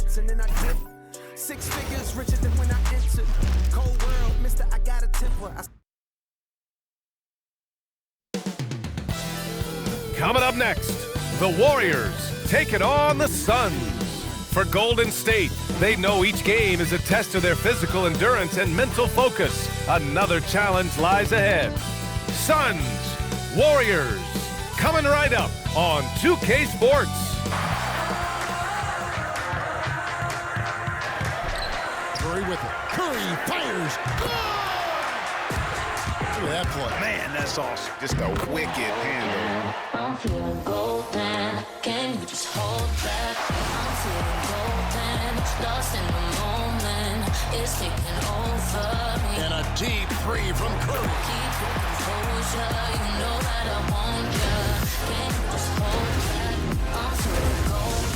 hits and then I dip. 6 figures richer than when I entered. Cold world, mister, I got a temper. Coming up next, the Warriors taking on the Suns. For Golden State, they know each game is a test of their physical endurance and mental focus. Another challenge lies ahead. Suns, Warriors, coming right up on 2K Sports. Curry with it. Curry fires. Look at that play. Man, that's awesome. Just a wicked handle. I'm feeling golden. Can you just hold that? I'm feeling golden. Lost in the moment. It's taking over me. And a deep three from Curry. Keep your composure. You know that I want ya. Can you just hold that? I'm feeling golden.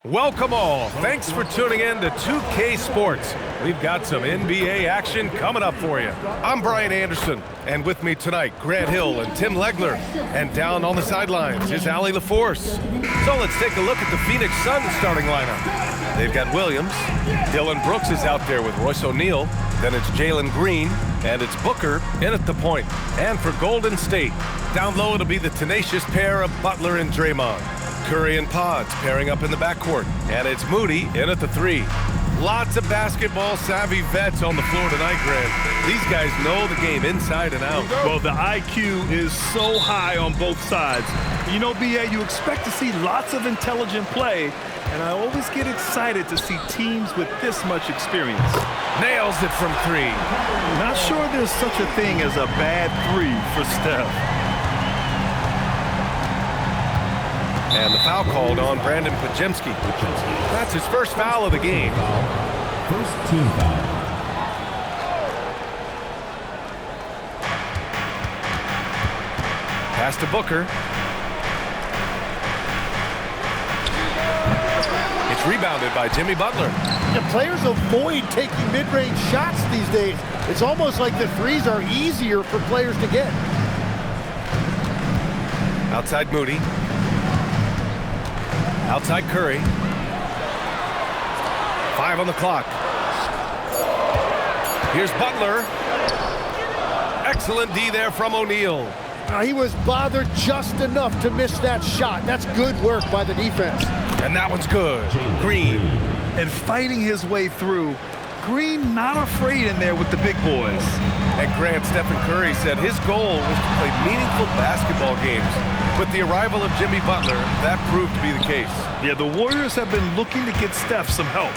Welcome all. Thanks for tuning in to 2K Sports. We've got some NBA action coming up for you. I'm Brian Anderson, and with me tonight, Grant Hill and Tim Legler. And down on the sidelines is Allie LaForce. So let's take a look at the Phoenix Suns starting lineup. They've got Williams. Dylan Brooks is out there with Royce O'Neal. Then it's Jalen Green, and it's Booker in at the point. And for Golden State, down low it'll be the tenacious pair of Butler and Draymond. Curry and Pods pairing up in the backcourt. And it's Moody in at the 3. Lots of basketball-savvy vets on the floor tonight, Grant. These guys know the game inside and out. Well, the IQ is so high on both sides. You know, BA, you expect to see lots of intelligent play, and I always get excited to see teams with this much experience. Nails it from 3. Not sure there's such a thing as a bad 3 for Steph. And the foul called on Brandon Pajemski. That's his first foul of the game. First team foul. Pass to Booker. It's rebounded by Jimmy Butler. The players avoid taking mid-range shots these days. It's almost like the threes are easier for players to get. Outside Moody. Outside Curry. 5 on the clock. Here's Butler. Excellent D there from O'Neal. He was bothered just enough to miss that shot. That's good work by the defense. And that one's good. Green. And fighting his way through. Green not afraid in there with the big boys. And Grant, Stephen Curry said his goal was to play meaningful basketball games. With the arrival of Jimmy Butler, that proved to be the case. Yeah, the Warriors have been looking to get Steph some help.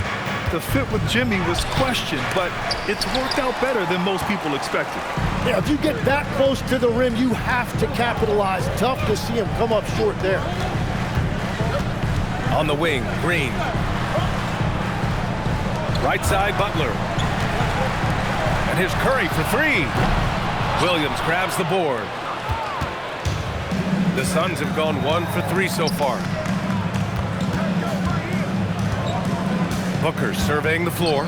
The fit with Jimmy was questioned, but it's worked out better than most people expected. Yeah, if you get that close to the rim, you have to capitalize. Tough to see him come up short there. On the wing, Green. Right side, Butler. And here's Curry for 3. Williams grabs the board. The Suns have gone 1 for 3 so far. Booker surveying the floor.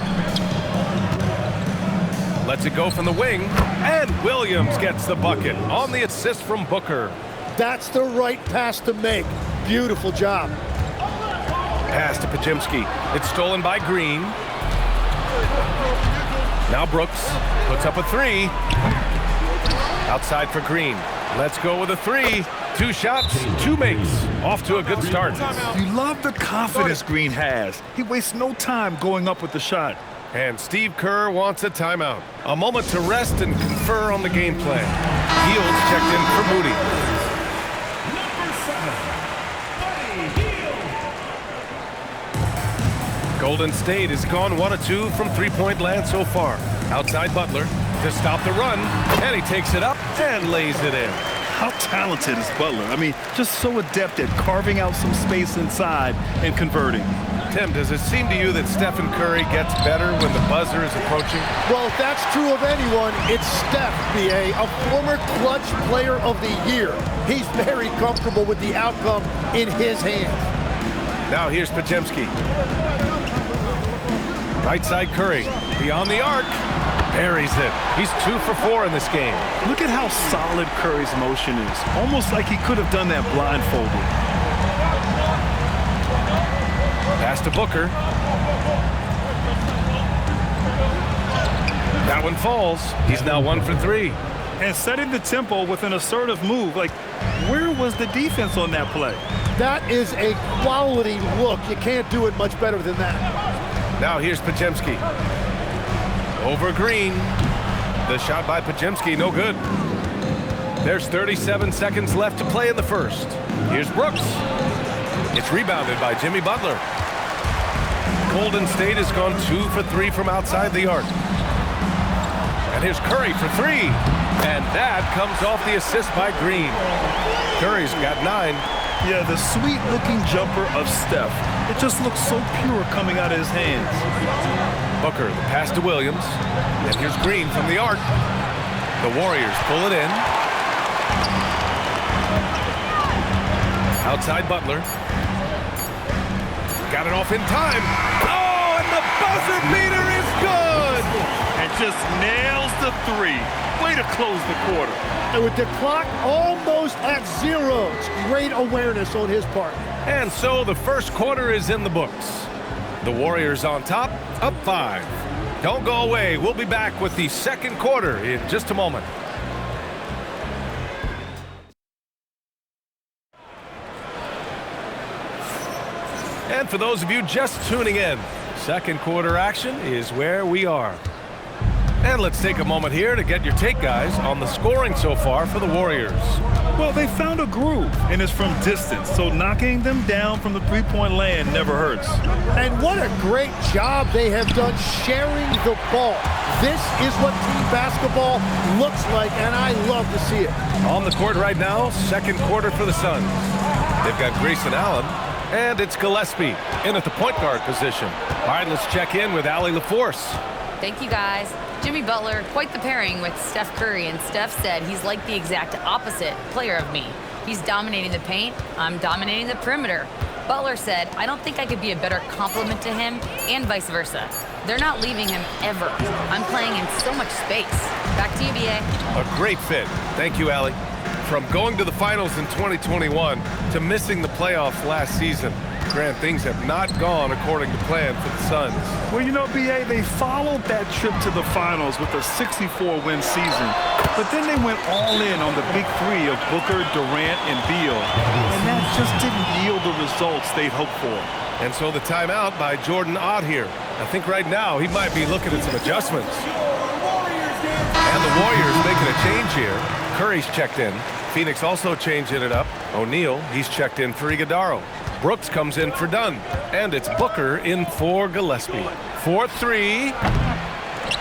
Lets it go from the wing. And Williams gets the bucket on the assist from Booker. That's the right pass to make. Beautiful job. Pass to Pajemski. It's stolen by Green. Now Brooks puts up a 3. Outside for Green. Let's go with a 3. 2 shots, 2 makes. Off to a good start. You love the confidence Green has. He wastes no time going up with the shot. And Steve Kerr wants a timeout. A moment to rest and confer on the game plan. Heels checked in for Moody. Golden State has gone 1 of 2 from 3-point land so far. Outside Butler to stop the run. And he takes it up and lays it in. How talented is Butler? I mean, just so adept at carving out some space inside and converting. Tim, does it seem to you that Stephen Curry gets better when the buzzer is approaching? Well, if that's true of anyone, it's Steph, B.A., a former clutch player of the year. He's very comfortable with the outcome in his hands. Now here's Pajemski. Right side Curry. Beyond the arc. Buries it. He's 2 for 4 in this game. Look at how solid Curry's motion is. Almost like he could have done that blindfolded. Pass to Booker. That one falls. He's now 1 for 3. And setting the tempo with an assertive move. Like, where was the defense on that play? That is a quality look. You can't do it much better than that. Now here's Podziemski. Over Green. The shot by Podziemski, no good. There's 37 seconds left to play in the first. Here's Brooks. It's rebounded by Jimmy Butler. Golden State has gone 2 for 3 from outside the arc. And here's Curry for 3. And that comes off the assist by Green. Curry's got 9. Yeah, the sweet-looking jumper of Steph. It just looks so pure coming out of his hands. Booker, the pass to Williams. And here's Green from the arc. The Warriors pull it in. Outside Butler. Got it off in time. Oh, and the buzzer beater is good! And just nails the 3. Way to close the quarter. And with the clock almost at 0, it's great awareness on his part. And so the first quarter is in the books. The Warriors on top, up 5. Don't go away. We'll be back with the second quarter in just a moment. And for those of you just tuning in, second quarter action is where we are. And let's take a moment here to get your take, guys, on the scoring so far for the Warriors. Well, they found a groove, and it's from distance, so knocking them down from the three-point land never hurts. And what a great job they have done sharing the ball. This is what team basketball looks like, and I love to see it. On the court right now, second quarter for the Suns. They've got Grayson Allen, and it's Gillespie in at the point guard position. All right, let's check in with Allie LaForce. Thank you, guys. Jimmy Butler, quite the pairing with Steph Curry, and Steph said he's like the exact opposite player of me. He's dominating the paint, I'm dominating the perimeter. Butler said, I don't think I could be a better complement to him, and vice versa. They're not leaving him ever. I'm playing in so much space. Back to you, B.A. A great fit. Thank you, Allie. From going to the finals in 2021 to missing the playoffs last season, Grant, things have not gone according to plan for the Suns. Well, you know, B.A., they followed that trip to the finals with a 64-win season, but then they went all in on the big 3 of Booker, Durant, and Beal, and that just didn't yield the results they'd hoped for. And so the timeout by Jordan Ott here. I think right now he might be looking at some adjustments. And the Warriors making a change here. Curry's checked in. Phoenix also changing it up. O'Neal, he's checked in for Iguodaro. Brooks comes in for Dunn. And it's Booker in for Gillespie. 4-3.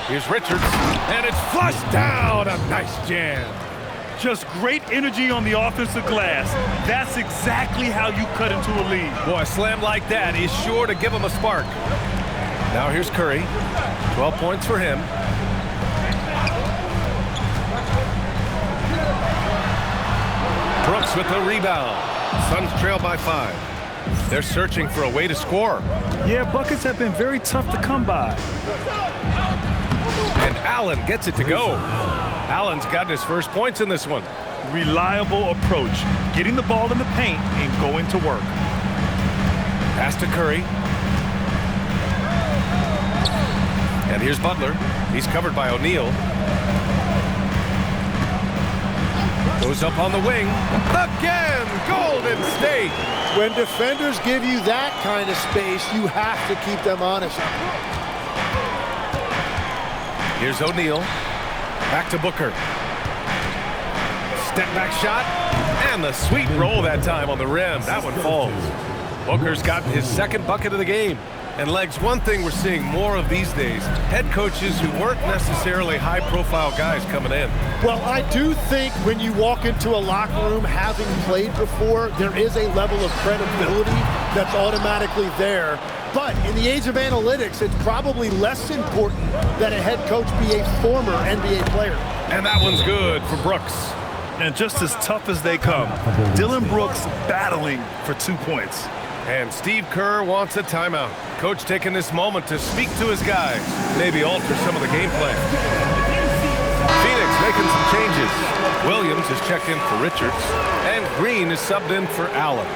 Here's Richards. And it's flushed down. A nice jam. Just great energy on the offensive glass. That's exactly how you cut into a lead. Boy, a slam like that is sure to give him a spark. Now here's Curry. 12 points for him. Brooks with the rebound. Suns trail by 5. They're searching for a way to score. Yeah, buckets have been very tough to come by. And Allen gets it to go. Allen's gotten his first points in this one. Reliable approach, getting the ball in the paint and going to work. Pass to Curry. And here's Butler. He's covered by O'Neal. Goes up on the wing. Again, Golden State. When defenders give you that kind of space, you have to keep them honest. Here's O'Neal. Back to Booker. Step back shot. And the sweet roll that time on the rim. That one falls. Booker's gotten his second bucket of the game. And Legs, one thing we're seeing more of these days, head coaches who weren't necessarily high-profile guys coming in. Well, I do think when you walk into a locker room having played before, there is a level of credibility that's automatically there. But in the age of analytics, it's probably less important that a head coach be a former NBA player. And that one's good for Brooks. And just as tough as they come, Dylan Brooks battling for 2 points. And Steve Kerr wants a timeout. Coach taking this moment to speak to his guys, maybe alter some of the game plan. Phoenix making some changes. Williams is checked in for Richards, and Green is subbed in for Allen.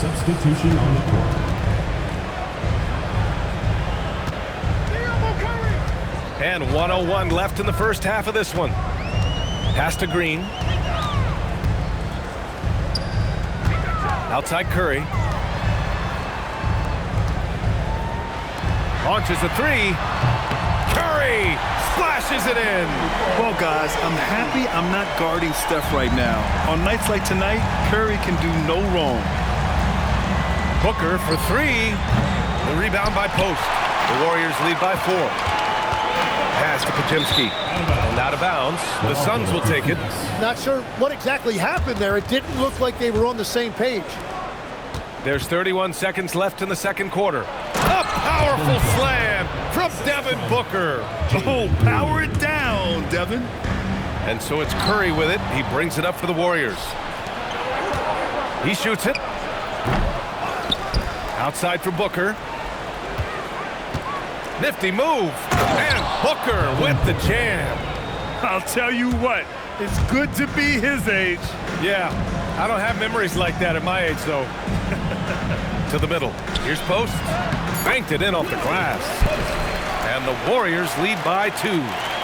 Substitution on the court. And 1:01 left in the first half of this one. Pass to Green. Outside Curry. Launches a three. Curry splashes it in. Well, guys, I'm happy I'm not guarding Steph right now. On nights like tonight, Curry can do no wrong. Booker for three. The rebound by Post. The Warriors lead by 4. Pass to Podziemski. And out of bounds. The Suns will take it. Not sure what exactly happened there. It didn't look like they were on the same page. There's 31 seconds left in the second quarter. A powerful slam from Devin Booker. Oh, power it down, Devin. And so it's Curry with it. He brings it up for the Warriors. He shoots it. Outside for Booker. Nifty move. And Booker with the jam. I'll tell you what, it's good to be his age. Yeah, I don't have memories like that at my age, though. To the middle. Here's Post. Banked it in off the glass. And the Warriors lead by 2.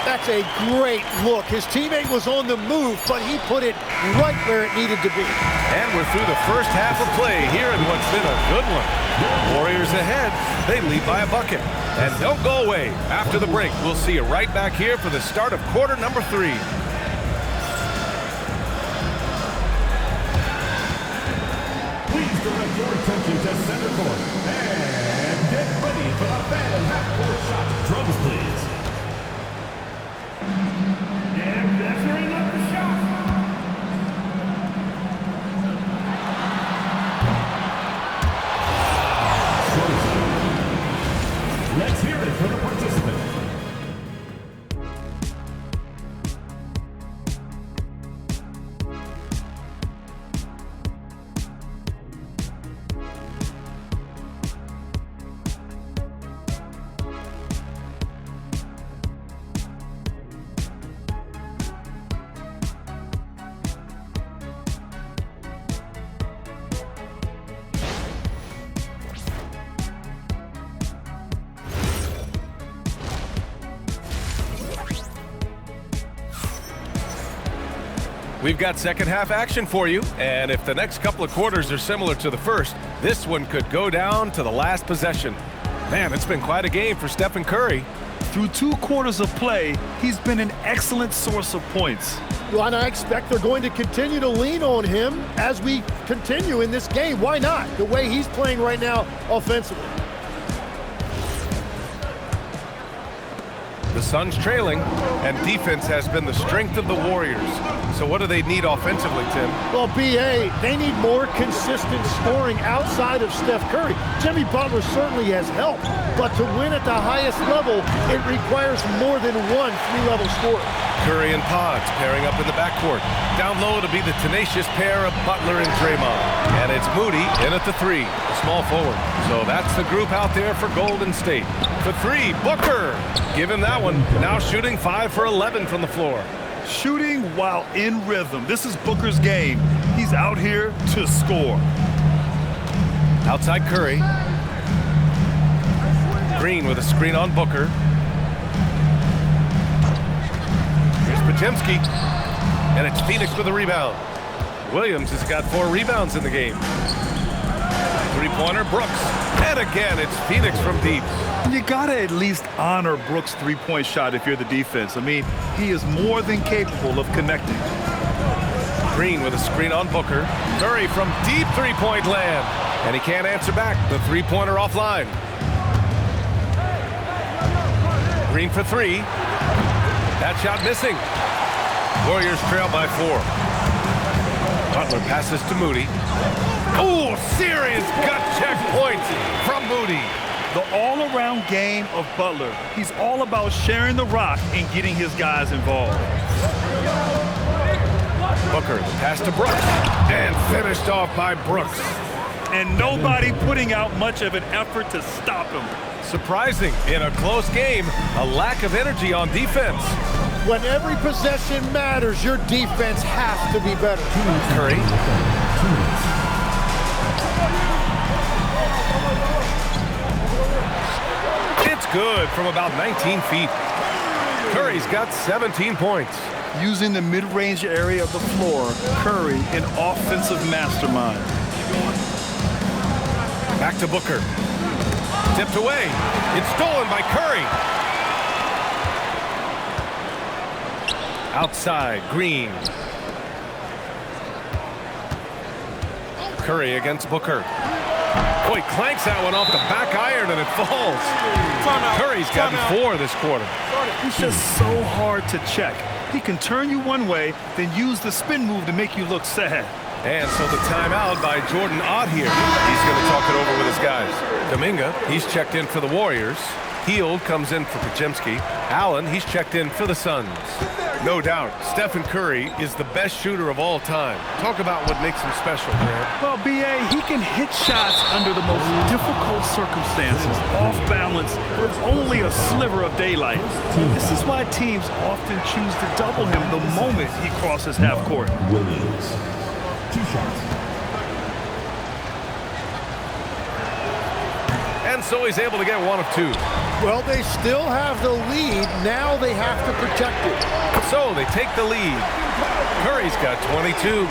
That's a great look. His teammate was on the move, but he put it right where it needed to be. And we're through the first half of play here in what's been a good one. Warriors ahead. They lead by a bucket. And don't go away. After the break, we'll see you right back here for the start of quarter number 3. Please direct your attention to center court. And get ready for the fan half-court shot. Drums, please. And measuring up the shot. Let's hear it for the participant. We've got second half action for you, and if the next couple of quarters are similar to the first, this one could go down to the last possession. Man, it's been quite a game for Stephen Curry. Through 2 quarters of play, he's been an excellent source of points. Well, and I expect they're going to continue to lean on him as we continue in this game. Why not? The way he's playing right now offensively. The Suns trailing, and defense has been the strength of the Warriors. So what do they need offensively, Tim? Well, BA, they need more consistent scoring outside of Steph Curry. Jimmy Butler certainly has helped, but to win at the highest level, it requires more than one 3-level scorer. Curry and Pods pairing up in the backcourt. Down low to be the tenacious pair of Butler and Draymond. And it's Moody in at the 3, the small forward. So that's the group out there for Golden State. For 3, Booker. Give him that one. Now shooting 5 for 11 from the floor. Shooting while in rhythm. This is Booker's game. He's out here to score. Outside Curry. Green with a screen on Booker. Here's Podziemski. And it's Phoenix with a rebound. Williams has got 4 rebounds in the game. Three-pointer, Brooks. And again, it's Phoenix from deep. You gotta at least honor Brooks' 3-point shot if you're the defense. I mean, he is more than capable of connecting. Green with a screen on Booker. Curry from deep 3-point land. And he can't answer back. The 3-pointer offline. Green for 3. That shot missing. Warriors trail by 4. Butler passes to Moody. Oh, serious gut check points from Moody. The all-around game of Butler. He's all about sharing the rock and getting his guys involved. Booker, the pass to Brooks, and finished off by Brooks. And nobody putting out much of an effort to stop him. Surprising, in a close game, a lack of energy on defense. When every possession matters, your defense has to be better. Curry. It's good from about 19 feet. Curry's got 17 points. Using the mid-range area of the floor, Curry, an offensive mastermind. Back to Booker. Tipped away. It's stolen by Curry. Outside, Green. Curry against Booker. Boy, clanks that one off the back iron and it falls. Curry's gotten 4 this quarter. He's just so hard to check. He can turn you one way, then use the spin move to make you look sad. And so the timeout by Jordan Ott here. He's going to talk it over with his guys. Kuminga, he's checked in for the Warriors. Heald comes in for Podziemski. Allen, he's checked in for the Suns. No doubt, Stephen Curry is the best shooter of all time. Talk about what makes him special, man. Well, B.A., he can hit shots under the most difficult circumstances, off balance, with only a sliver of daylight. This is why teams often choose to double him the moment he crosses half court. Williams. 2 shots. And so he's able to get 1 of 2. Well, they still have the lead. Now they have to protect it. So they take the lead. Curry's got 22.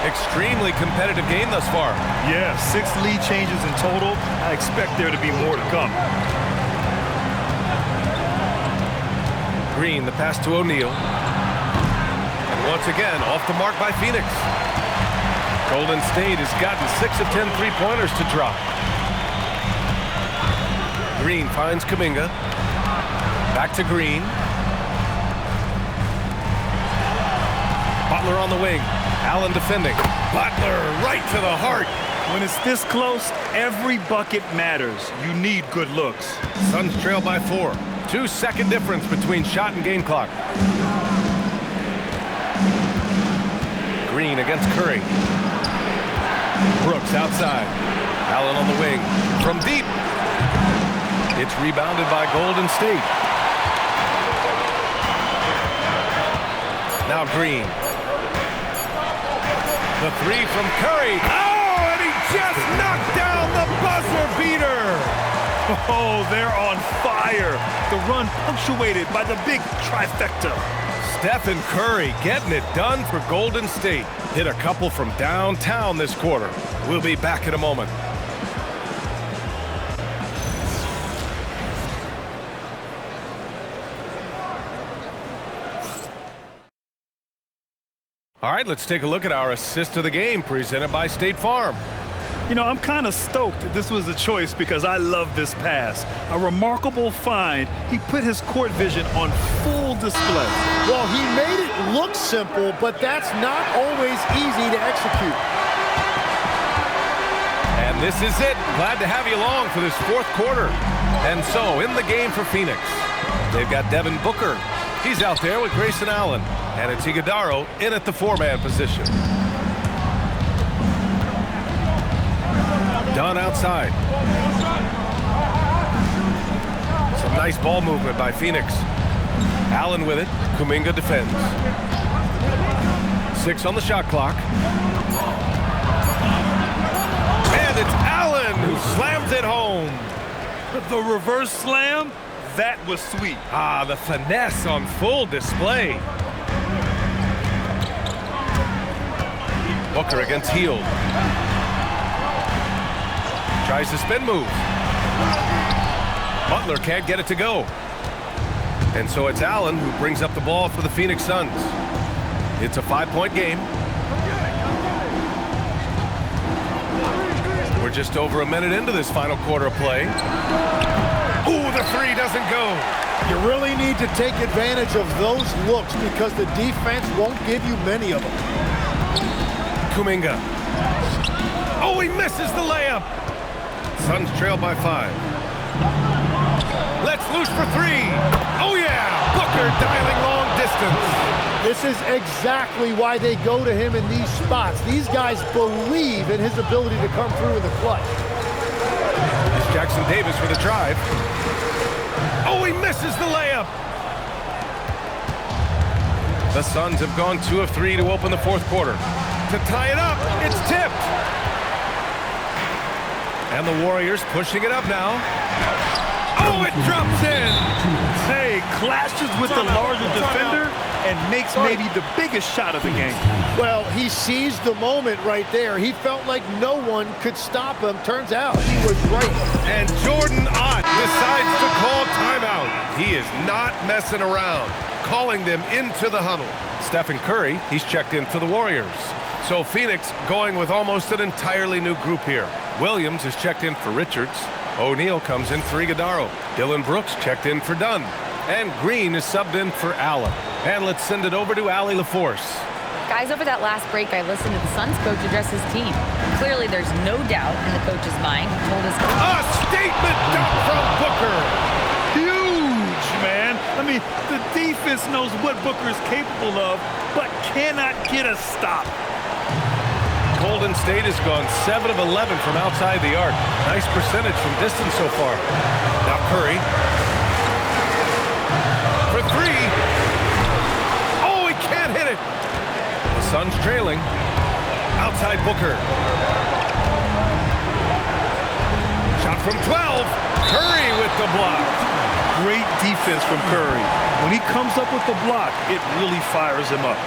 Extremely competitive game thus far. Yeah, 6 lead changes in total. I expect there to be more to come. Green, the pass to O'Neal. And once again, off the mark by Phoenix. Golden State has gotten 6 of 10 three-pointers to drop. Green finds Kuminga. Back to Green. Butler on the wing. Allen defending. Butler right to the heart. When it's this close, every bucket matters. You need good looks. Suns trail by 4. 2-second difference between shot and game clock. Green against Curry. Brooks outside. Allen on the wing. From deep. It's rebounded by Golden State. Now Green. The 3 from Curry. Oh, and he just knocked down the buzzer beater. Oh, they're on fire. The run punctuated by the big trifecta. Stephen Curry getting it done for Golden State. Hit a couple from downtown this quarter. We'll be back in a moment. All right, let's take a look at our assist of the game presented by State Farm. You know, I'm kind of stoked that this was a choice because I love this pass. A remarkable find. He put his court vision on full display. Well, he made it look simple, but that's not always easy to execute. And this is it. Glad to have you along for this 4th quarter. And so, in the game for Phoenix, they've got Devin Booker. He's out there with Grayson Allen. And it's Iguodala in at the 4-man position. Dunn outside. Some nice ball movement by Phoenix. Allen with it. Kuminga defends. 6 on the shot clock. And it's Allen who slams it home. The reverse slam, that was sweet. Ah, the finesse on full display. Booker against Heald. Tries to spin move. Butler can't get it to go. And so it's Allen who brings up the ball for the Phoenix Suns. It's a 5-point game. We're just over a minute into this final quarter of play. Ooh, the 3 doesn't go. You really need to take advantage of those looks because the defense won't give you many of them. Kuminga. Oh, he misses the layup. Suns trail by 5. Let's loose for 3. Oh, yeah. Booker dialing long distance. This is exactly why they go to him in these spots. These guys believe in his ability to come through in the clutch. It's Jackson Davis with a drive. Oh, he misses the layup. The Suns have gone 2 of 3 to open the fourth quarter. To tie it up, it's tipped. And the Warriors pushing it up now. Oh, it drops in. Hey, clashes with the larger defender and makes maybe the biggest shot of the game. Well, he seized the moment right there. He felt like no one could stop him. Turns out he was right. And Jordan Ott decides to call timeout. He is not messing around, calling them into the huddle. Stephen Curry, he's checked in for the Warriors. So Phoenix going with almost an entirely new group here. Williams is checked in for Richards. O'Neal comes in for Iguodala. Dylan Brooks checked in for Dunn. And Green is subbed in for Allen. And let's send it over to Allie LaForce. Guys, over that last break, I listened to the Suns coach address his team. Clearly, there's no doubt in the coach's mind. He told his coach. A statement dunk from Booker. Huge, man. I mean, the defense knows what Booker is capable of, but cannot get a stop. Golden State has gone 7 of 11 from outside the arc. Nice percentage from distance so far. Now Curry. For 3. Oh, he can't hit it. The Suns trailing. Outside Booker. Shot from 12. Curry with the block. Great defense from Curry. When he comes up with the block, it really fires him up.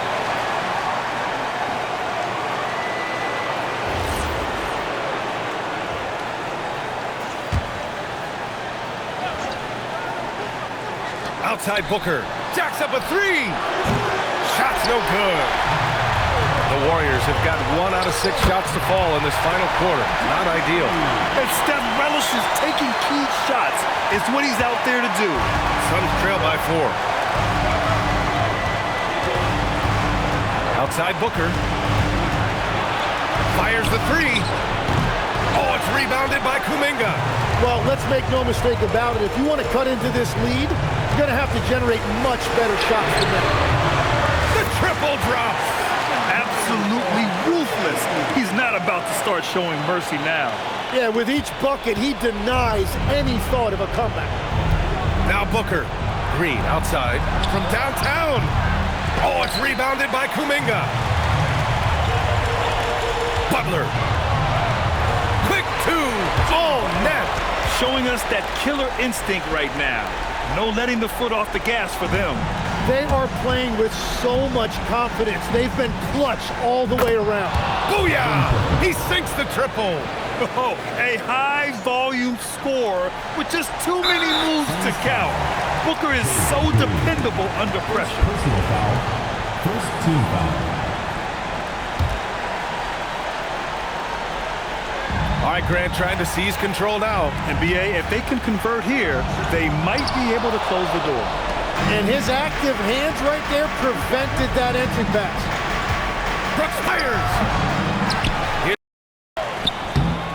Outside Booker. Jacks up a 3. Shot's no good. The Warriors have got 1 out of 6 shots to fall in this final quarter. Not ideal. And Steph relishes taking key shots. It's what he's out there to do. Suns trail by 4. Outside Booker. Fires the 3. Oh, it's rebounded by Kuminga. Well, let's make no mistake about it. If you want to cut into this lead, you're going to have to generate much better shots than that. The triple drop. Absolutely ruthless. He's not about to start showing mercy now. Yeah, with each bucket, he denies any thought of a comeback. Now Booker. Green outside from downtown. Oh, it's rebounded by Kuminga. Butler. Quick 2. Oh, net. Showing us that killer instinct right now. No letting the foot off the gas for them. They are playing with so much confidence. They've been clutch all the way around. Booyah! He sinks the triple. Oh, a high-volume score with just too many moves to count. Booker is so dependable under pressure. Personal foul. First team foul. All right, Grant trying to seize control now. NBA, if they can convert here, they might be able to close the door. And his active hands right there prevented that entry pass. Brooks fires.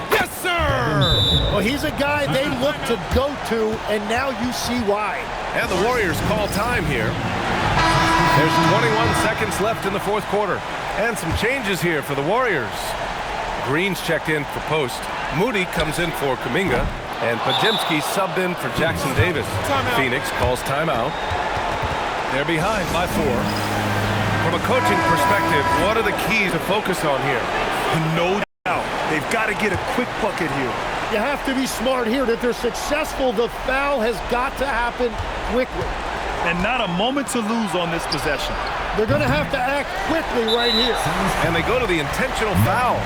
Yes, sir! Well, he's a guy they look to go to, and now you see why. And the Warriors call time here. There's 21 seconds left in the fourth quarter. And some changes here for the Warriors. Green's checked in for Post. Moody comes in for Kuminga. And Podziemski subbed in for Jackson Davis. Phoenix calls timeout. They're behind by 4. From a coaching perspective, what are the keys to focus on here? No doubt. They've got to get a quick bucket here. You have to be smart here. If they're successful, the foul has got to happen quickly. And not a moment to lose on this possession. They're going to have to act quickly right here. And they go to the intentional foul.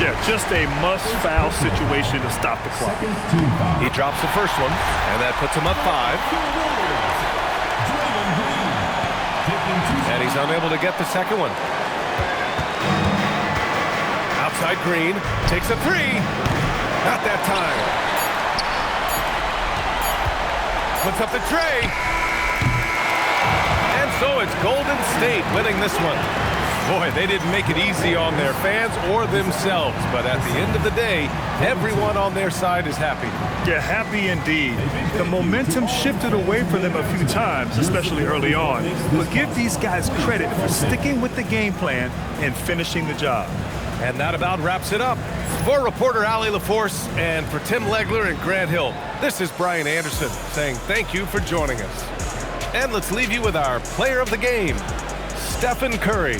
Yeah, just a must-foul situation to stop the clock. He drops the first one, and that puts him up 5. And he's unable to get the second one. Outside Green, takes a 3. Not that time. Puts up the tray. And so it's Golden State winning this one. Boy, they didn't make it easy on their fans or themselves, but at the end of the day, everyone on their side is happy. Yeah, happy indeed. The momentum shifted away from them a few times, especially early on. But give these guys credit for sticking with the game plan and finishing the job. And that about wraps it up. For reporter Allie LaForce and for Tim Legler and Grant Hill, this is Brian Anderson saying thank you for joining us. And let's leave you with our player of the game, Stephen Curry.